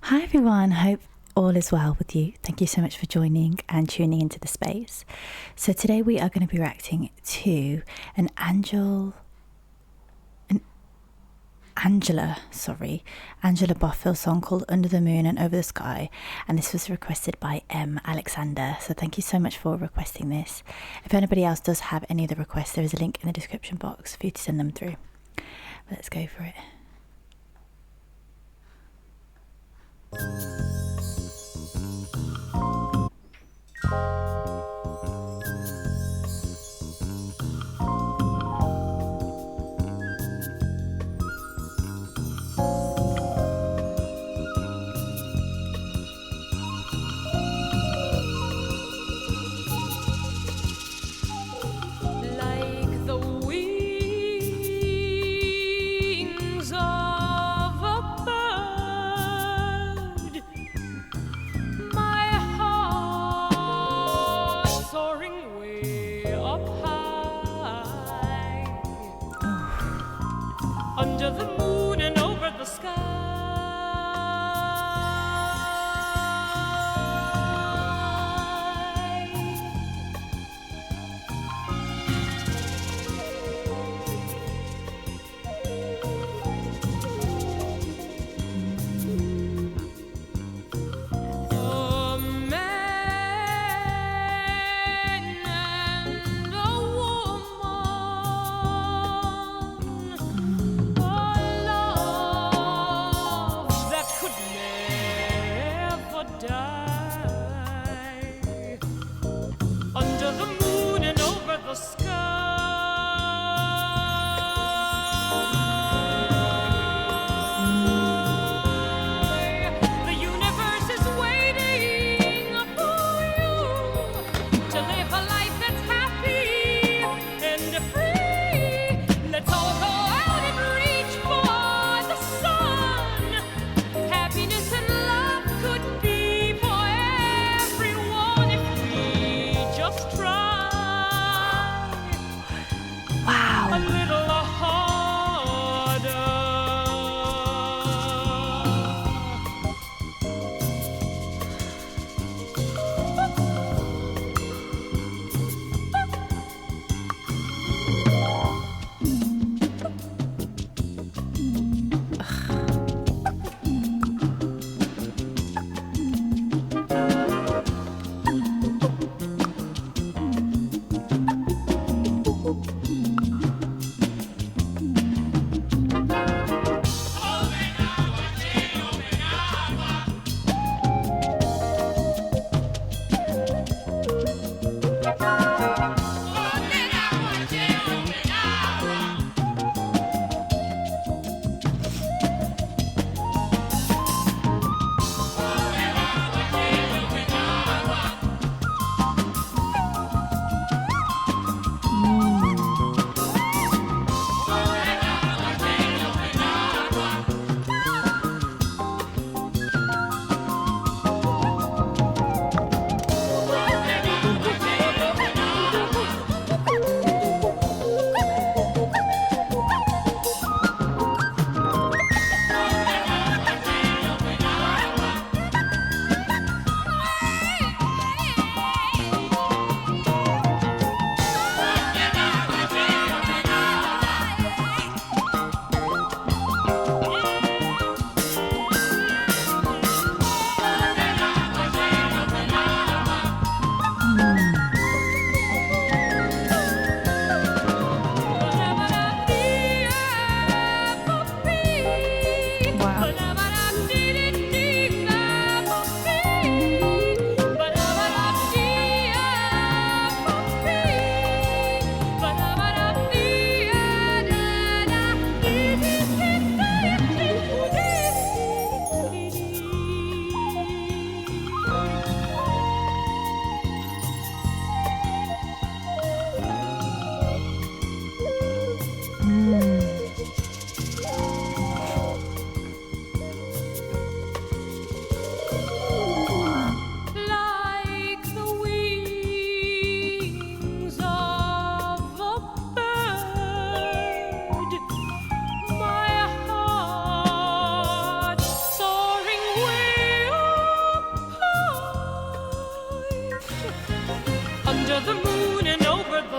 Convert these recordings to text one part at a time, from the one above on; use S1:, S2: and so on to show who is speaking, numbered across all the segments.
S1: Hi everyone, hope all is well with you. Thank you so much for joining and tuning into the space. So today we are going to be reacting to an Angela Bofill song called Under the Moon and Over the Sky, and this was requested by M. Alexander. So thank you so much for requesting this. If anybody else does have any other requests, there is a link in the description box for you to send them through. Let's go for it.
S2: Like the wings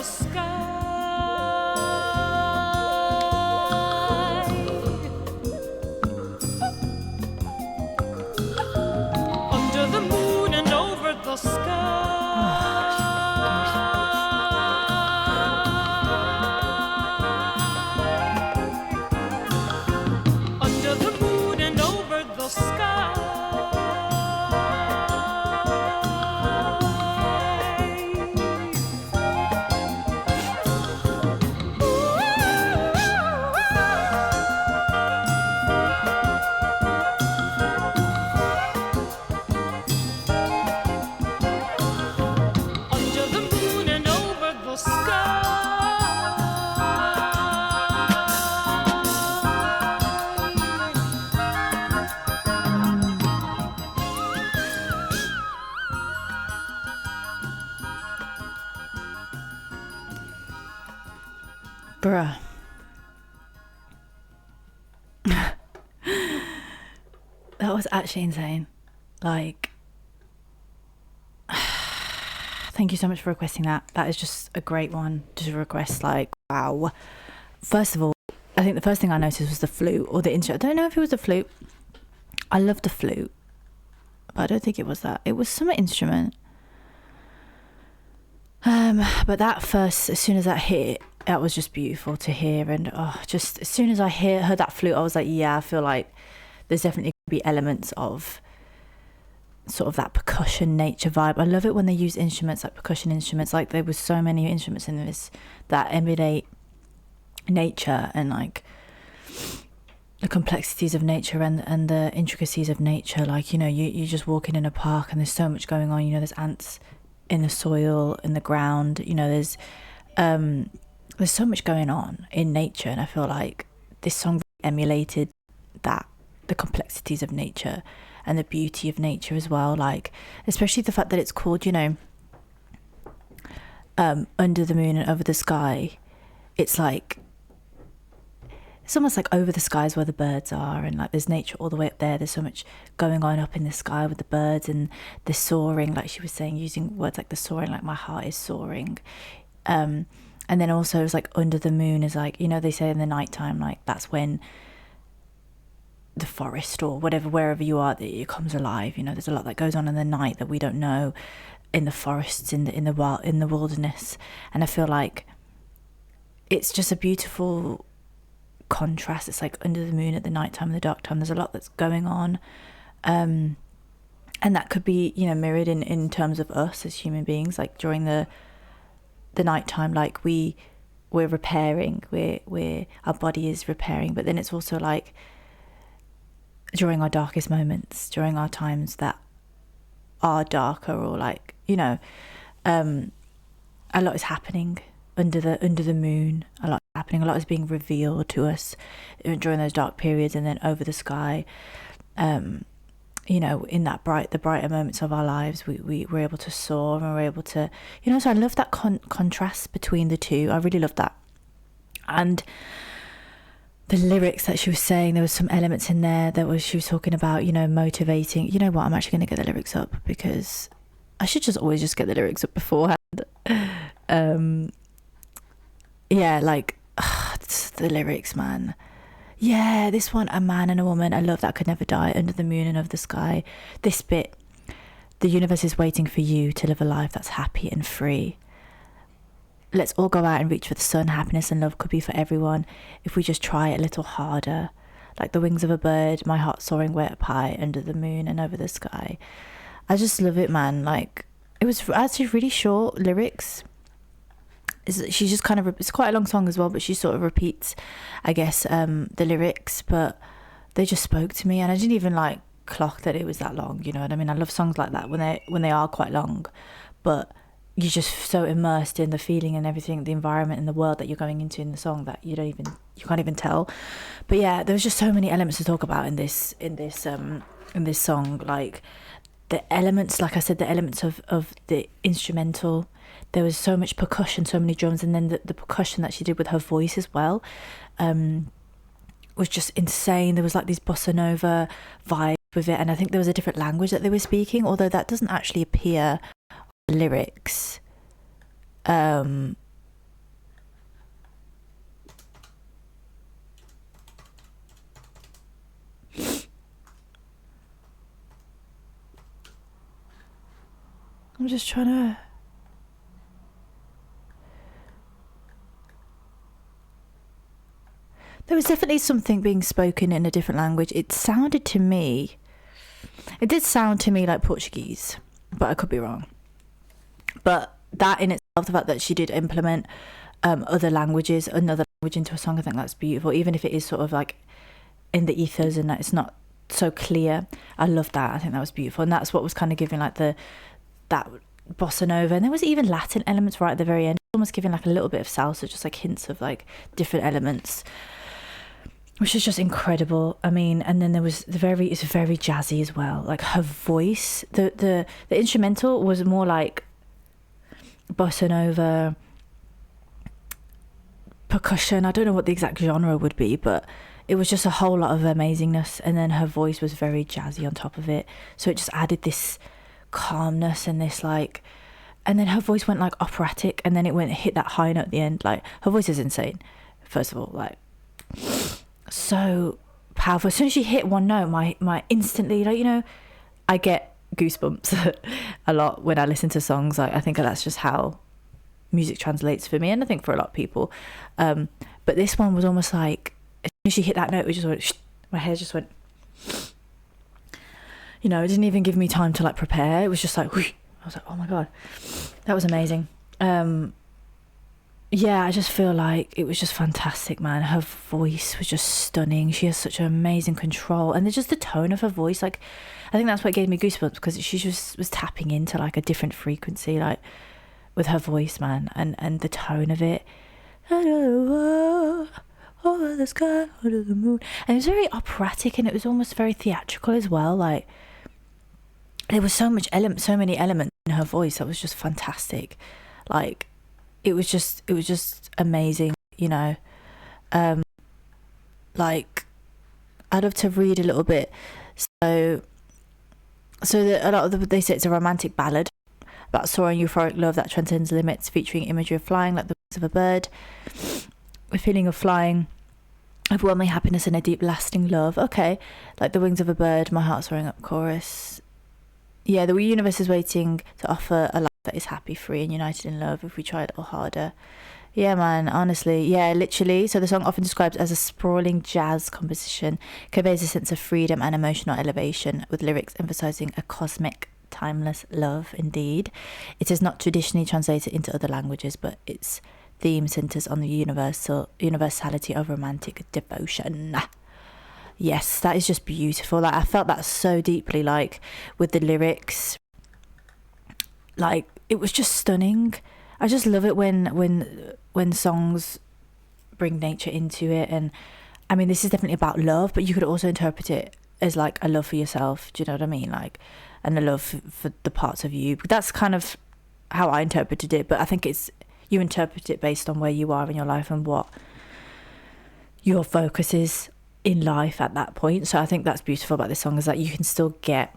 S2: Under the moon and over the sky. Under the moon and over the sky. Under the moon and over the sky.
S1: Bruh. That was actually insane. Like, thank you so much for requesting that. That is just a great one to request. Like, wow. First of all, I think the first thing I noticed was the flute or the instrument. I don't know if it was the flute. I love the flute, but I don't think it was that. It was some instrument. But that first, as soon as that hit, that was just beautiful to hear. And just as soon as I heard that flute, I was like, yeah, I feel like there's definitely going to be elements of sort of that percussion nature vibe. I love it when they use instruments like percussion instruments. Like, there was so many instruments in this that emulate nature and like the complexities of nature and the intricacies of nature. Like, you know, you're just walking in a park and there's so much going on. You know, there's ants in the soil, in the ground. You know, there's so much going on in nature, and I feel like this song emulated that, the complexities of nature and the beauty of nature as well. Like, especially the fact that it's called, you know, Under the Moon and Over the Sky. It's like, it's almost like over the sky is where the birds are, and like there's nature all the way up there. There's so much going on up in the sky with the birds and the soaring, like she was saying, using words like the soaring, like my heart is soaring. And then also it's like under the moon is like, you know, they say in the nighttime, like that's when the forest or whatever, wherever you are, that it comes alive. You know, there's a lot that goes on in the night that we don't know in the forests, in the wild, in the wilderness. And I feel like it's just a beautiful contrast. It's like under the moon at the nighttime, the dark time. There's a lot that's going on, and that could be, you know, mirrored in terms of us as human beings. Like during the nighttime, like we're repairing, we're our body is repairing, but then it's also like during our darkest moments, during our times that are darker, or like, you know, a lot is happening under the moon. A lot is happening, a lot is being revealed to us during those dark periods. And then over the sky, you know, in that the brighter moments of our lives, we were able to soar, and we're able to, you know, so I love that contrast between the two. I really love that. And the lyrics that she was saying, there was some elements in there she was talking about, you know, motivating. You know what, I'm actually going to get the lyrics up, because I should just always just get the lyrics up beforehand. Yeah, like the lyrics, man. Yeah, this one, a man and a woman, I love that, could never die, under the moon and over the sky. This bit, the universe is waiting for you to live a life that's happy and free. Let's all go out and reach for the sun. Happiness and love could be for everyone if we just try a little harder. Like the wings of a bird, my heart soaring way up high, under the moon and over the sky. I just love it, man. Like, it was actually really short lyrics. She's just kind of, it's quite a long song as well, but she sort of repeats, I guess, the lyrics, but they just spoke to me, and I didn't even like clock that it was that long. You know what I mean? I love songs like that when they are quite long, but you're just so immersed in the feeling and everything, the environment and the world that you're going into in the song, that you can't even tell. But yeah, there was just so many elements to talk about in this song. Like the elements, like I said, the elements of the instrumental. There was so much percussion, so many drums, and then the percussion that she did with her voice as well was just insane. There was like these bossa nova vibes with it, and I think there was a different language that they were speaking, although that doesn't actually appear on the lyrics. I'm just trying to... There was definitely something being spoken in a different language. It did sound to me like Portuguese, but I could be wrong. But that in itself, the fact that she did implement other languages, another language into a song, I think that's beautiful, even if it is sort of like in the ethers and that it's not so clear. I love that. I think that was beautiful, and that's what was kind of giving like that bossa nova, and there was even Latin elements right at the very end, almost giving like a little bit of salsa, just like hints of like different elements, which is just incredible. I mean, and then there was it's very jazzy as well. Like her voice, the instrumental was more like bossa nova percussion. I don't know what the exact genre would be, but it was just a whole lot of amazingness. And then her voice was very jazzy on top of it, so it just added this calmness and this like, and then her voice went like operatic, and then it hit that high note at the end. Like her voice is insane, first of all, like so powerful. As soon as she hit one note, my instantly, like, you know, I get goosebumps a lot when I listen to songs. Like I think that's just how music translates for me, and I think for a lot of people, but this one was almost like as soon as she hit that note, it just went my hair just went, you know, it didn't even give me time to like prepare. It was just like whoosh. I was like, oh my god, that was amazing. Yeah, I just feel like it was just fantastic, man. Her voice was just stunning. She has such an amazing control, and just the tone of her voice, like I think that's what gave me goosebumps, because she just was tapping into like a different frequency, like with her voice, man, and the tone of it. Over the sky, under the moon, and it was very operatic, and it was almost very theatrical as well. Like there was so many elements in her voice that was just fantastic. Like it was just amazing, you know. Like I'd love to read a little bit. So a lot of they say it's a romantic ballad about soaring euphoric love that transcends limits, featuring imagery of flying like the wings of a bird, a feeling of flying, overwhelming happiness, and a deep lasting love. Okay, like the wings of a bird, my heart soaring up. Chorus. Yeah, the universe is waiting to offer a life that is happy, free, and united in love if we tried all harder. Yeah, man, honestly, yeah, literally. So the song, often described as a sprawling jazz composition, conveys a sense of freedom and emotional elevation, with lyrics emphasizing a cosmic, timeless love. Indeed, it is not traditionally translated into other languages, but its theme centers on the universality of romantic devotion. Yes, that is just beautiful. Like I felt that so deeply, like with the lyrics. Like it was just stunning. I just love it when songs bring nature into it. And I mean, this is definitely about love, but you could also interpret it as like a love for yourself. Do you know what I mean? Like, and a love for the parts of you. But that's kind of how I interpreted it. But I think you interpret it based on where you are in your life and what your focus is in life at that point. So I think that's beautiful about this song, is that you can still get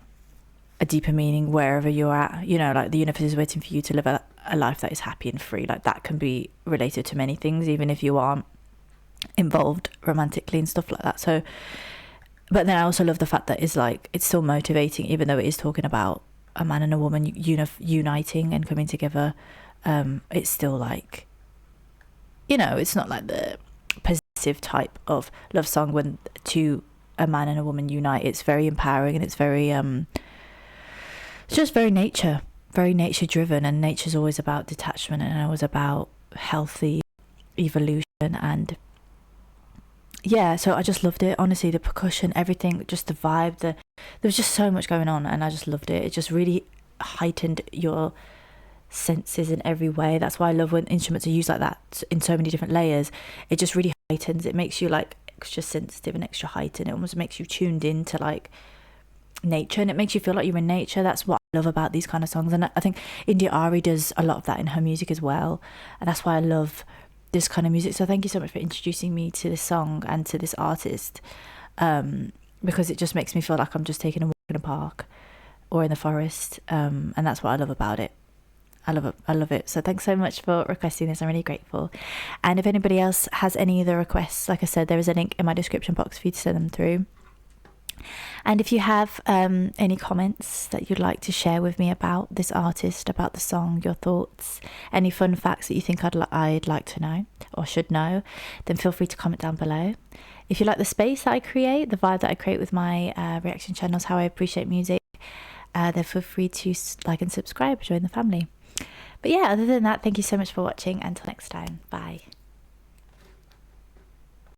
S1: a deeper meaning wherever you're at. You know, like the universe is waiting for you to live a life that is happy and free. Like that can be related to many things, even if you aren't involved romantically and stuff like that. So, but then I also love the fact that it's like it's still motivating, even though it is talking about a man and a woman uniting and coming together. It's still like, you know, it's not like the possessive type of love song when a man and a woman unite. It's very empowering, and it's very it's just very nature driven, and nature's always about detachment and always about healthy evolution. And yeah, so I just loved it, honestly. The percussion, everything, just the vibe, there was just so much going on, and I just loved it. It just really heightened your senses in every way. That's why I love when instruments are used like that in so many different layers. It just really heightens. It makes you like extra sensitive and extra heightened. It almost makes you tuned in to like nature, and it makes you feel like you're in nature. That's what I love about these kind of songs, and I think India Ari does a lot of that in her music as well, and that's why I love this kind of music. So thank you so much for introducing me to this song and to this artist, because it just makes me feel like I'm just taking a walk in a park or in the forest, and that's what I love about it. I love it. So thanks so much for requesting this. I'm really grateful. And if anybody else has any other requests, like I said, there is a link in my description box for you to send them through. And if you have any comments that you'd like to share with me about this artist, about the song, your thoughts, any fun facts that you think I'd like to know or should know, then feel free to comment down below. If you like the space that I create, the vibe that I create with my reaction channels, how I appreciate music, then feel free to like and subscribe, join the family. But yeah, other than that, thank you so much for watching. Until next time, bye.